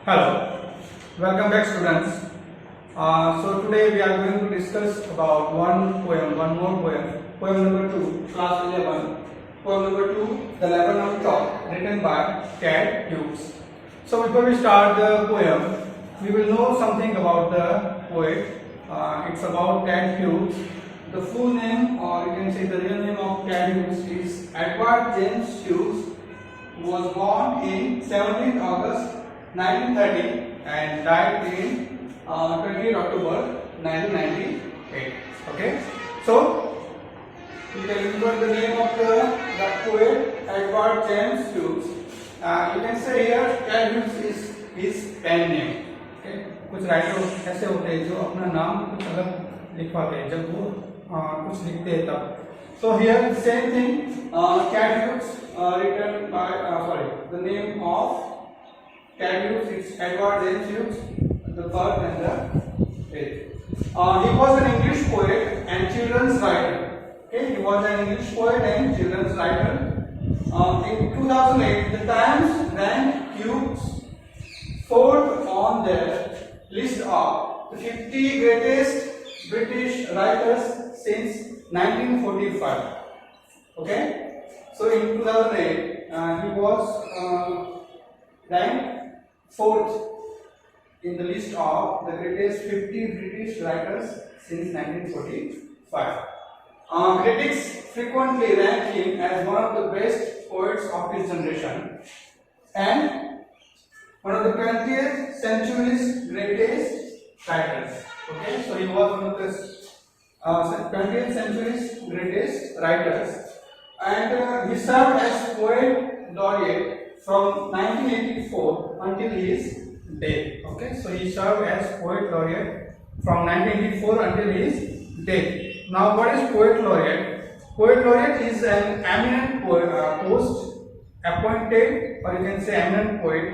Hello, welcome back students. So today we are going to discuss about one more poem, poem number 2, class 11. Poem number 2, The Lebanon Talk, written by Ted Hughes. So before we start the poem, we will know something about the poet. It's about Ted Hughes. The full name, or you can say the real name of Ted Hughes is Edward James Hughes, who was born in 17th August 1930 and died in 20th October 1998. Okay, so you can remember the name of the poet Edward James Hughes. You can say here Ted Hughes is his pen name. Okay, कुछ writer ऐसे होते हैं जो अपना नाम कुछ अलग लिखवाते हैं जब वो कुछ लिखते हैं तब. So here same thing, Ted Hughes written by the name of Ted Hughes is Edward James Hughes, the birth and the age. He was an English poet and children's writer. Okay, he was an English poet and children's writer. In 2008, the Times ranked Hughes fourth on their list of the 50 greatest British writers since 1945. Okay, so in 2008, he was ranked fourth in the list of the greatest 50 British writers since 1945. Critics frequently rank him as one of the best poets of his generation and one of the 20th century's greatest writers. Okay, so he was one of the 20th century's greatest writers, and he served as poet laureate from 1984 until his death. Okay, so he served as poet laureate from 1984 until his death. Now, what is poet laureate? Poet laureate is an eminent post appointed, or you can say eminent poet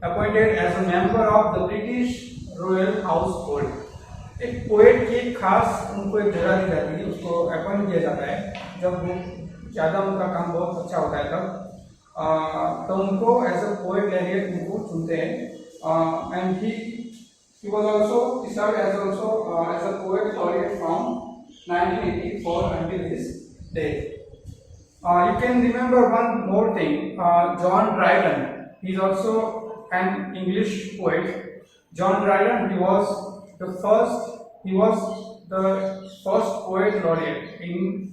appointed as a member of the British Royal Household. एक poet की खास उनको एक जगह दी जाती है, उसको appoint किया जाता है जब वो ज़्यादा उनका काम बहुत अच्छा होता है तब तो उनको एज अ पोएट laureate उनको चुनते हैं. And he was also he served as a poet laureate from 1984 until his death. You can remember one more thing, John Dryden. He is also an English poet. John Dryden, he was the first poet laureate in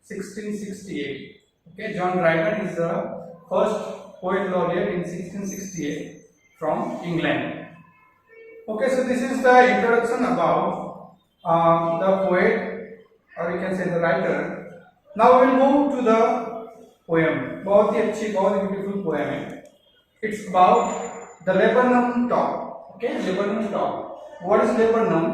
1668. Okay, John Dryden is the first poet laureate in 1668 from England. Okay, so this is the introduction about the poet, or you can say the writer. Now we will move to the poem. बहुत ही अच्छी, बहुत ही beautiful poem है. It's about the Lebanon Talk. Okay, Lebanon Talk. What is Lebanon?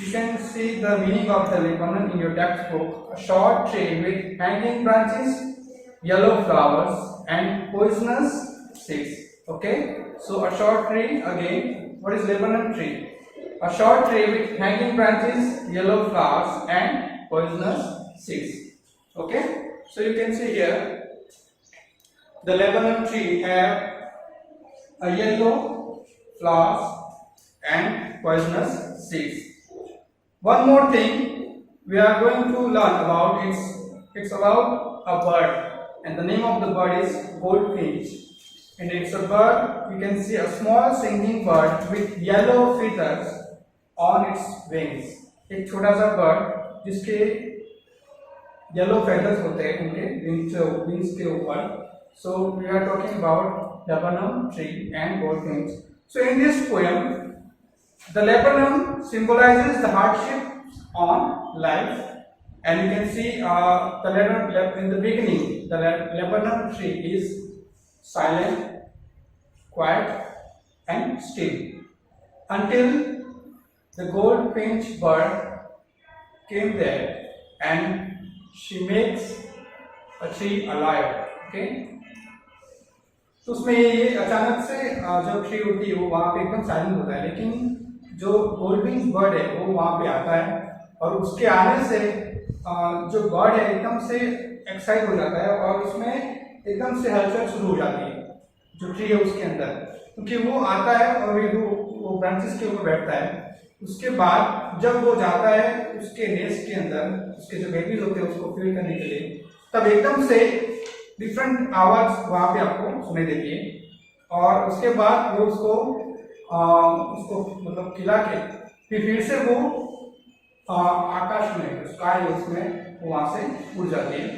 You can see the meaning of the Lebanon in your textbook. A short tree with hanging branches, yellow flowers, and poisonous seeds. Okay, so a short tree again. What is Lebanon tree? A short tree with hanging branches, yellow flowers, and poisonous seeds. Okay, so you can see here the Lebanon tree have a yellow flowers and poisonous seeds. One more thing we are going to learn about, it's about a bird, and the name of the bird is goldfinch, and it's a bird, you can see a small singing bird with yellow feathers on its wings. एक छोटा सा bird जिसके yellow feathers होते हैं उनके wings के ऊपर. So we are talking about Lebanon tree and goldfinch. So in this poem, the Lebanon symbolizes the hardships on life, and you can see the Lebanon in the beginning. The Lebanon tree is silent, quiet, and still until the goldfinch bird came there and she makes a tree alive. Okay. तो उसमें ये अचानक से जो tree होती है वो वहाँ पे एकदम साइलेंट होता है, लेकिन जो गोल्डफिश बर्ड है वो वहाँ पे आता है और उसके आने से जो बर्ड है एकदम से एक्साइट हो जाता है और उसमें एकदम से हलचल शुरू हो जाती है जो ट्री है उसके अंदर. क्योंकि वो आता है और वो ब्रांचेस के ऊपर बैठता है। उसके बाद जब वो जाता है उसके नेस्ट के अंदर, उसके जो बेबीज होते हैं उसको फीड करने के लिए, तब एकदम से डिफरेंट आवाज वहां पे आपको सुनाई देती है और उसके बाद वो उसको मतलब खिला के फिर से वो आकाश में, स्काई उसमें वहां से उड़ जाती है।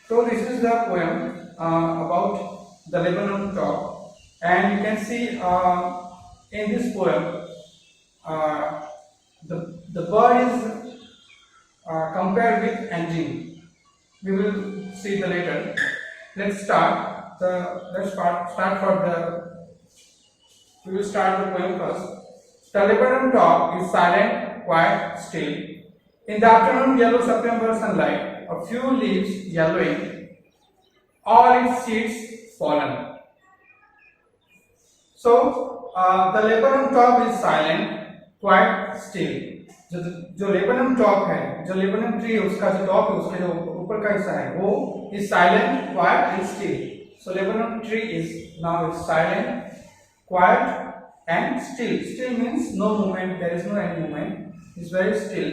तो this is the poem about the Lebanon top, and you can see in this poem the bird is compared with engine. We will see the later. Let's start the we will start the poem first. The Lebanon top is silent, quiet, still. In the afternoon yellow September sunlight, a few leaves yellowing, all its seeds fallen. So the Lebanon top is silent, quite still. जो laburnum top है, जो laburnum tree उसका जो top है, उसका जो ऊपर का हिस्सा है वो is silent, quite and still. So laburnum tree is now is silent, quite and still. Still means no movement, there is no any movement, is very still.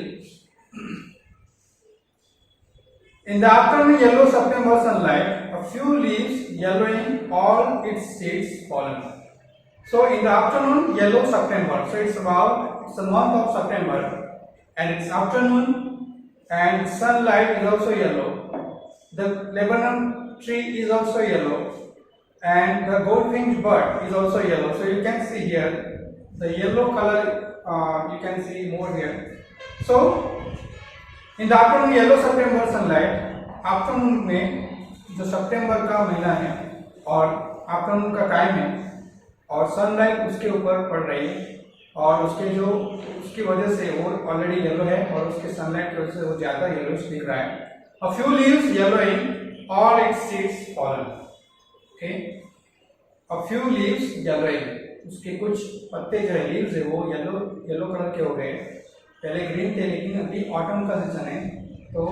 In the afternoon yellow September sunlight, a few leaves yellowing, all its seeds fallen. So in the afternoon yellow September, so it's the month of September and it's afternoon and sunlight is also yellow. The Lebanon tree is also yellow and the gold-winged bird is also yellow. So you can see here the yellow color, you can see more here. So in the afternoon yellow September sunlight, afternoon में जो सितंबर का महीना है और afternoon का time है और sunlight उसके ऊपर पड़ रही है और उसकी वजह से वो ऑलरेडी येलो है और उसके सनलाइट की वजह से वो ज्यादा येलोइश दिख रहा है। A few leaves yellowing, all its seeds fallen. Okay, a few leaves yellowing, उसके कुछ पत्ते जो है लीव्स है वो येलो कलर के हो गए। पहले ग्रीन थे लेकिन अभी ऑटम का सीजन है तो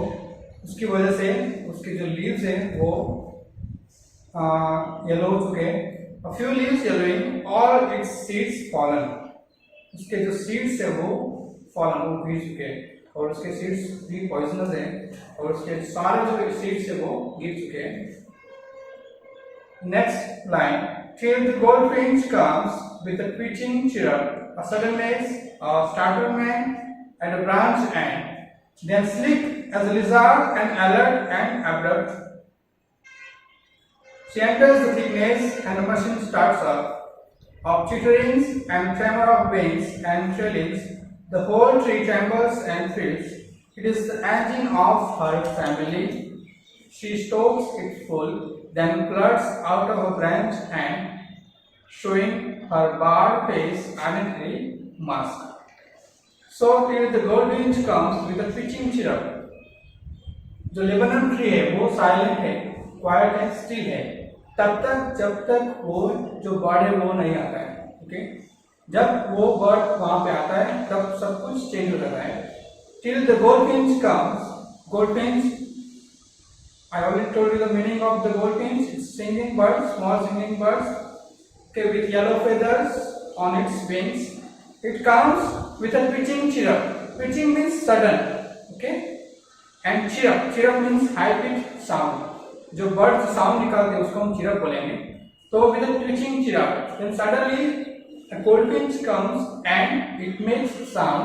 उसकी वजह से उसके जो लीव्स है वो येलो हो चुके हैं। A few leaves yellowing, all its seeds fallen. उसके जो सीड्स है वो fallen, वो गिर चुके हैं और उसके सीड्स भी पॉइजनस हैं और उसके सारे जो सीड्स है वो गिर चुके हैं। Next line, till the goldfinch comes with a twitching chirrup, a suddenness, a startlement, and a branch end, then slick as a lizard and alert and abrupt. She enters the thickness and the machine starts up. Of chitterings and tremor of wings and trillings, the whole tree trembles and thrills. It is the engine of her family. She stokes it full, then flirts out of a branch and, showing her barred face immediately mask. So till the goldfinch comes with a pitching chirrup. जो Lebanon tree है वो silent है, quite है, still है तब तक जब तक वो जो बर्ड है वो नहीं आता है। ओके, जब वो बर्ड वहां पे आता है तब सब कुछ चेंज हो जाता है। Till the goldfinch comes, goldfinch I already told you the meaning of the goldfinch. It's singing bird, small singing birds, okay, with yellow feathers on its wings. It comes with a pitching chirrup. Pitching means sudden, okay, and chirrup means high pitched sound. जो bird sound निकालते हैं उसको हम chirp बोलेंगे। तो with a twitching chirrup, then suddenly a goldfinch comes and it makes sound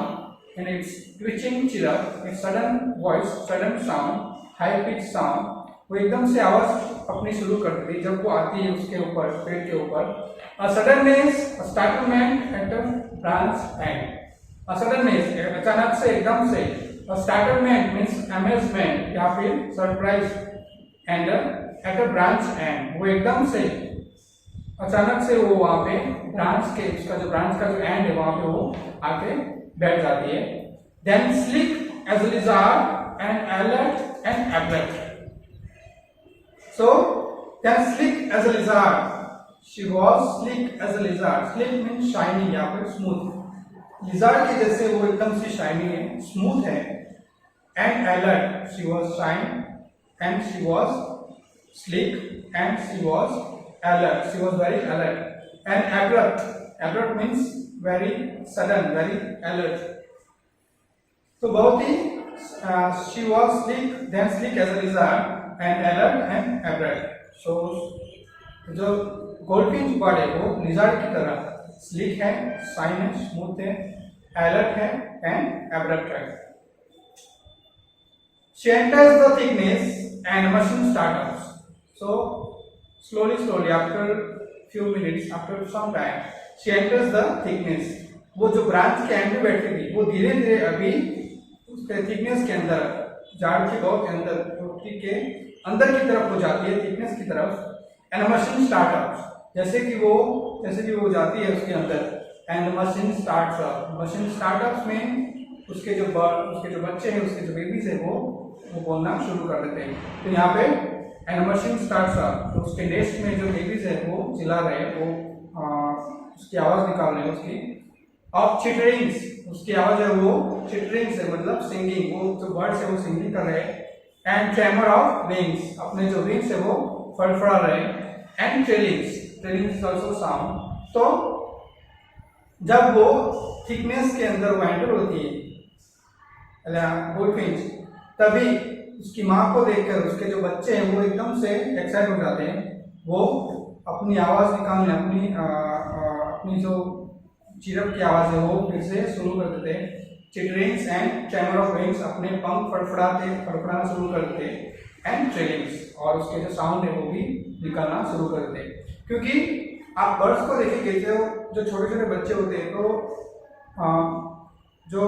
and its twitching chirrup, a sudden voice, sudden sound, high pitched sound, वो एकदम से आवाज अपनी शुरू कर देती है जब वो आती है उसके ऊपर, पेड़ के ऊपर। A suddenness, a startlement at a branch end. A suddenness, अचानक से, एकदम से। A startlement means amazement या फिर surprise, and at a branch end, वो एकदम से अचानक से वो वहां पे ब्रांच के, उसका जो ब्रांच का जो एंड है वहां पे वो आके बैठ जाती है। Then slick as a lizard and alert and abrupt. So then slick as a lizard, she was slick as a lizard. Slick means shiny या फिर smooth. Lizard के जैसे वो एकदम से shiny है, smooth है, and alert. She was shine and she was slick and she was alert. She was very alert. and abrupt means very sudden, very alert. तो बहुत ही she was sleek as a lizard and alert and abrupt. So जो goldfinch bird है वो lizard की तरह sleek है, shine है, smooth है, अलर्ट है एंड abrupt है. She enters the thickness and machine starts. So slowly after few minutes, after some time, she enters the thickness. वो जो ब्रांच के एंड में बैठी थी वो धीरे धीरे अभी उसके थिकनेस के अंदर, झाड़ के बहुत अंदर, ट्री के अंदर की तरफ हो जाती है, थिकनेस की तरफ. एंड मशीन स्टार्टअप, जैसे कि वो जाती है उसके अंदर. एंड मशीन स्टार्टअप्स में उसके जो बच्चे हैं, उसके जो बेबीज है वो बोलना शुरू कर देते हैं. तो यहाँ पे एंड मशीन स्टार्ट्स अप, तो उसके नेस्ट में जो बेबीज है वो चिल्ला रहे हैं, वो उसकी आवाज निकाल रहे हैं. उसकी ऑफ चिटरिंग्स, उसकी आवाज है वो चिटरिंग्स है, मतलब सिंगिंग, वो जो बर्ड्स है वो सिंगिंग कर रहे हैं. एंड ट्रेमर ऑफ विंग्स, अपने जो विंग्स है वो फड़फड़ा रहे हैं. And trillings also sound. तो जब वो थिकनेस के अंदर वो एंटर होती है गोल्डफिंच, तभी उसकी माँ को देखकर उसके जो बच्चे हैं वो एकदम से एक्साइट हो जाते हैं. वो अपनी आवाज निकालने, अपनी जो चिरप की आवाज है वो फिर से शुरू कर देते हैं. चिटरिंग्स एंड ट्रेमर ऑफ विंग्स, अपने पंख फड़फड़ाना शुरू कर देते हैं. एंड ट्रेलिंग्स, और उसके जो साउंड है वो भी निकालना शुरू कर देते हैं. क्योंकि आप बर्ड्स को देखेंगे जो छोटे छोटे बच्चे होते हैं, तो जो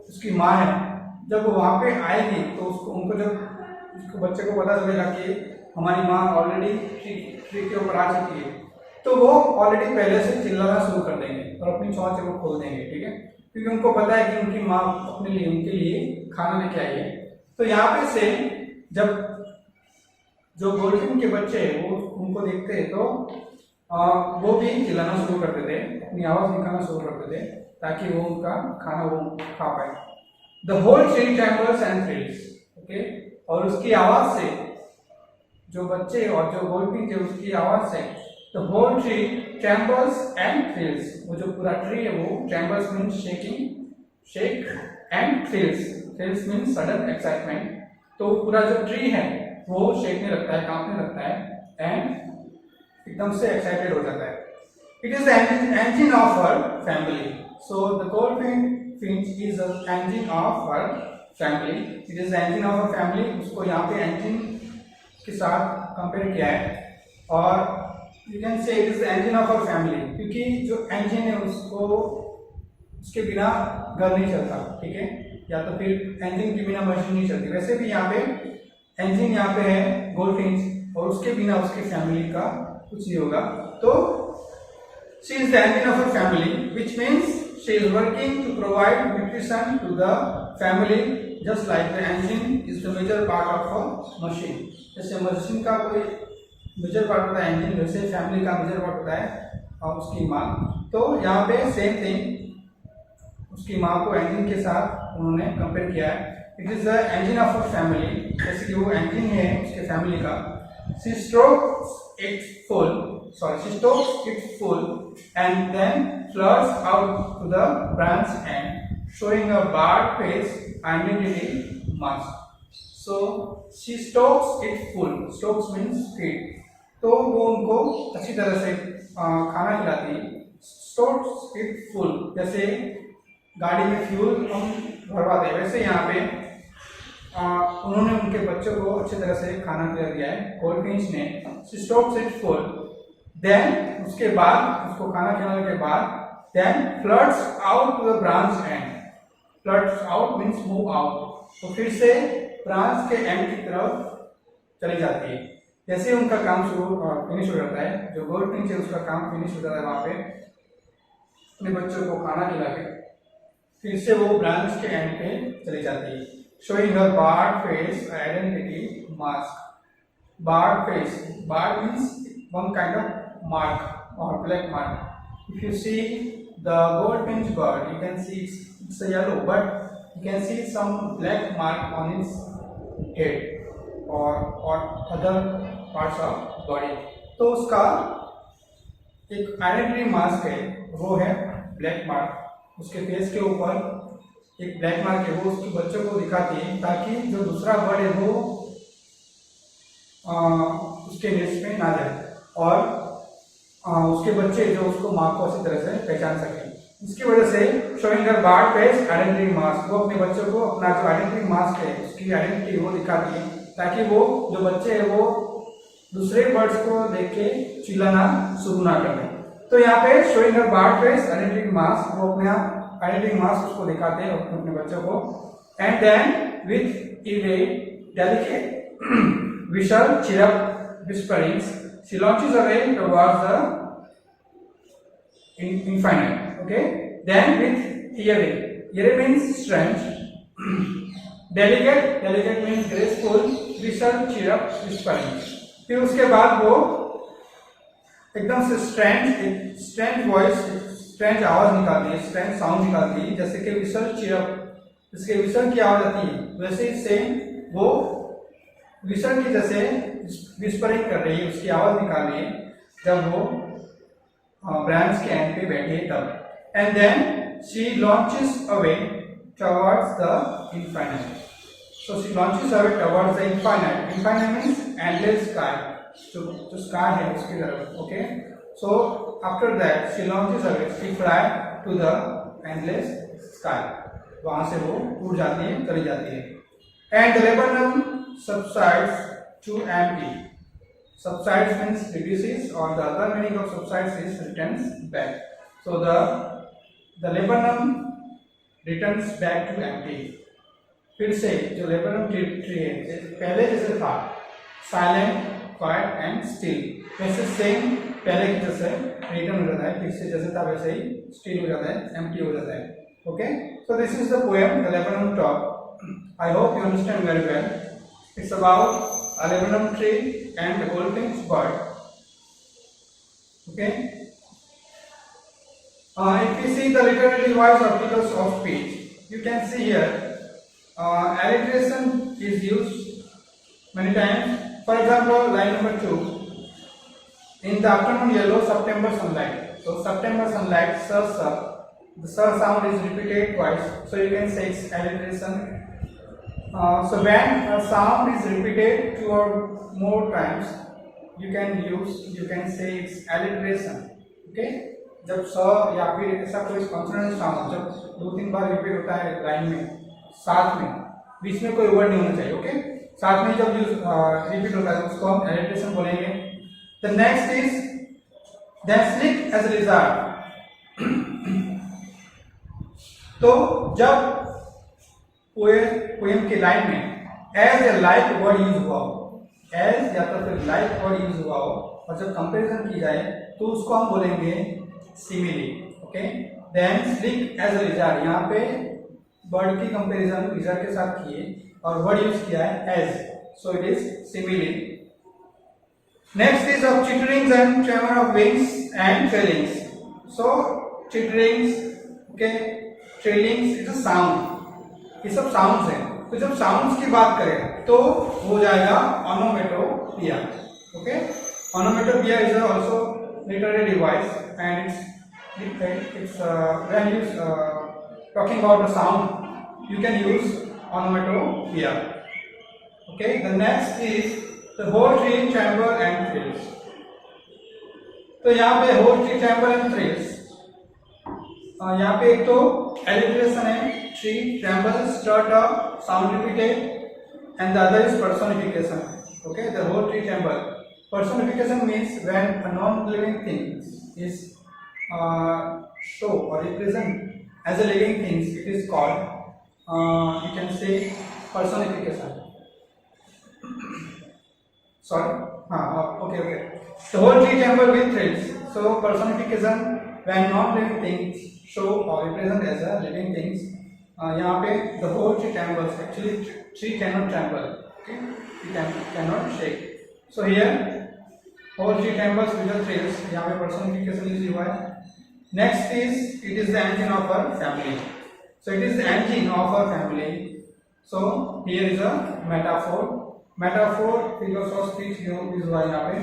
उसकी माँ है जब वो वहाँ पे आएगी तो उसको बच्चे को पता चलेगा कि हमारी माँ ऑलरेडी ट्री के ऊपर आ चुकी है, तो वो ऑलरेडी पहले से चिल्लाना शुरू कर देंगे और अपनी चोंच वो खोल देंगे. ठीक है, क्योंकि उनको पता है कि उनकी माँ उनके लिए खाना लेके आई है. तो यहाँ पे से जब जो गोल्डफिन के बच्चे हैं वो उनको देखते हैं तो वो भी चिल्लाना शुरू कर देते हैं, अपनी आवाज निकालना शुरू कर देते हैं, ताकि वो उनका खाना वो खा पाए. The whole tree trembles and thrills. Okay, और उसकी आवाज से जो बच्चे और जो गोल्डफिन थे उसकी आवाज से the whole tree trembles and thrills, वो जो पूरा ट्री है वो trembles means shake and thrills means sudden excitement. तो पूरा जो ट्री है वो शेकने लगता है, कांपने लगता है एंड एकदम से एक्साइटेड हो जाता है. It is the engine of her family. So the goldfinch is the engine of her family. It is the engine of her family. उसको यहाँ पे engine के साथ कंपेयर किया है, और you can say it is the engine of her family, क्योंकि जो engine है उसके बिना घर नहीं चलता. ठीक है, या तो फिर engine के बिना मशीन नहीं चलती. वैसे भी यहाँ पे engine यहाँ पे है गोल्डफिंच, और उसके बिना उसके फैमिली का कुछ नहीं होगा. तो she is the engine of her family, which means she is working to provide nutrition to the family, just like the engine is the major part of a machine. जैसे मशीन का कोई major part होता है engine, वैसे family का major part होता है और उसकी माँ. तो यहाँ पे सेम थिंग, उसकी माँ को engine के साथ उन्होंने कंपेयर किया है. It is the engine of a family, जैसे कि वो engine है उसके फैमिली का. She strokes it full and then flirts out to the branch end, showing a barred face identity mask. So she strokes it full. Strokes means feed. तो वो उनको अच्छी तरह से खाना खिलाती है. Strokes it full, जैसे गाड़ी में फ्यूल हम भरवाते हैं, वैसे यहाँ पे उन्होंने उनके बच्चों को अच्छी तरह से खाना खिला दिया है गोल्डफिंच ने. She strokes it full. Then उसके बाद उसको खाना खिलाने के बाद then flirts out to the branch end. Flirts out means move out. तो फिर से ब्रांच के एंड की तरफ चली जाती है. जैसे ही उनका काम फिनिश हो जाता है, जो गोल्डफिंच है उसका काम फिनिश हो जाता है, वहाँ पे अपने बच्चों को खाना खिला के फिर से वो ब्रांच के एंड पे चली जाती है. Showing her barred face identity mask. Barred face. Barred means one kind of mark or black mark. If you see the goldfinch bird, you can see it's a yellow, but you can see some black mark on its head or other parts of body. तो उसका एक identity mask है, वो है black mark. उसके face के ऊपर एक ब्लैक मार्क है, वो उसके बच्चों को दिखाती है ताकि जो दूसरा बर्ड है वो उसके नेस्ट में ना जाए और उसके बच्चे जो उसको माँ को अच्छी तरह से पहचान सके। इसकी वजह से शोइंग हर बर्ड फेस आइडेंटिटी मास्क, वो अपने बच्चों को अपना जो आइडेंटिटी मास्क है उसकी आइडेंटिटी वो दिखाती है ताकि वो जो बच्चे हैं वो दूसरे बर्ड्स को देख के चिल्लाना शुरू ना कर दें। तो यहाँ पे शोइंग हर बर्ड फेस आइडेंटिटी मास्क, वो अपने आइडेंटिटी मास्क उसको दिखाते हैं अपने बच्चों को। And then with a delicate whistle chirp whisperings she launches away towards the infinite. Okay, then with eerie means strange, delicate means graceful, whistle chirp whispering। फिर उसके बाद वो एकदम से स्ट्रेंज वॉइस, स्ट्रेंज आवाज निकालती है, स्ट्रेंज साउंड निकालती है, जैसे कि विसल चिरप, इसके विसल की आवाज आती है वैसे ही सेम वो विसल की जैसे विस्परिंग कर रही है, उसकी आवाज निकाल रही है जब वो ब्रांच के एंड पे बैठी है तब। And then she launches away towards the infinite. So she launches away towards the infinite. Infinite means endless sky, जो स्काई है उसकी तरफ। Okay, so after that she launches away, she fly to the endless sky, वहां से वो उड़ जाती है, चली जाती है। And the laburnum subsides to empty. Subsides means reduces, or the other meaning of subsides is returns back. So the laburnum returns back to empty. फिर से जो laburnum tree है पहले जैसे था silent, quiet and still, वैसे same पहले की जैसे रिटर्न हो जाता है, फिर से जैसे था वैसे ही still हो जाता है, empty हो जाता है। Okay, so this is the poem The Laburnum Top. I hope you understand very well. It's about a laburnum tree and a goldfinch bird. Okay. If we see the literary device or figures of speech, you can see here alliteration is used many times. For example, line number 2. In the afternoon yellow September sunlight. So September sunlight, sir. The sir sound is repeated twice. So you can say it's alliteration. So when a sound is repeated 2 or more times, you can say it's alliteration. Okay, जब स या फिर ऐसा कोई consonant sound जब 2-3 बार repeat होता है line में साथ में, बीच में कोई वर्ड नहीं होना चाहिए। ओके, साथ में जब रिपीट होता है उसको हम alliteration बोलेंगे। The next is then slick as a lizard। तो जब पोएम की लाइन में as a like word use हुआ हो, एज या तो फिर लाइक वर्ड यूज हुआ हो, और जब कंपैरिजन की जाए तो उसको हम बोलेंगे simile. Okay, then slick as a lizard, यहाँ पे बर्ड की कंपैरिजन लिजर्ड के साथ किए और वर्ड यूज किया है as, so it is simile. Next is of chitterings and tremor of wings and trillings. So chitterings, okay, trillings is a sound, ये सब साउंड्स हैं। तो जब साउंड्स की बात करें तो हो जाएगा onomatopoeia. Okay, onomatopoeia is also literary device and it's when you talking about the sound you can use onomatopoeia. Okay, the next is the whole tree, chamber and thrills. तो यहाँ पे whole tree, chamber and thrills, यहाँ पे एक तो alliteration है, tree, chamber, start up, sound repeated, and the other is personification. Okay, the whole tree, chamber. Personification means when a non-living thing is show or represent as a living thing, it is called you can say personification. Sorry, okay. The whole tree, chamber with thrills. So personification when non-living things show or represent as a living things. यहाँ पे the whole tree trembles. Actually, tree cannot tremble. Okay, it cannot shake. So here whole tree trembles with the thrills. यहाँ पे personification is हुआ है. Next is it is the engine of our family. So it is the engine of our family. So here is a metaphor. Metaphor figures of speech is हुआ यहाँ पे,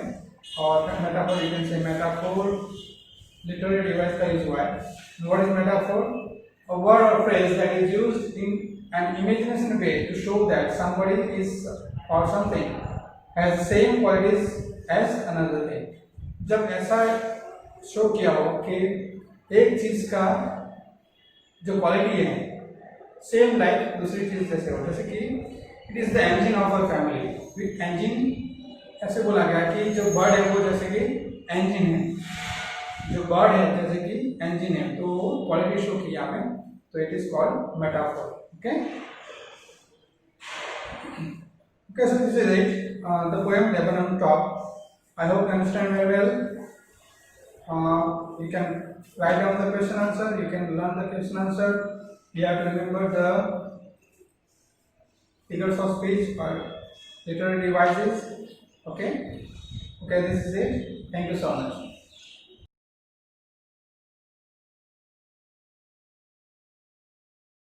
और metaphor you can say metaphor literary device का use हुआ है. What is metaphor? A word or phrase that is used in an imagination way to show that somebody is or something has the same qualities as another thing. जब ऐसा show किया हो कि एक चीज का जो क्वालिटी है सेम लाइक दूसरी चीज जैसे हो, जैसे कि it is the engine of a family. Engine ऐसे बोला गया कि जो बर्ड है वो जैसे कि इंजन है, जो बर्ड है जैसे कि इंजन है, तो क्वालिटी शो किया हमें, तो it is called metaphor. Okay okay, so this is it, the poem Lebanon Top. I hope you understand very well. You can write down the question answer, you can learn the question answer. You have to remember the figures of speech or literary devices. Okay, this is it. Thank you so much.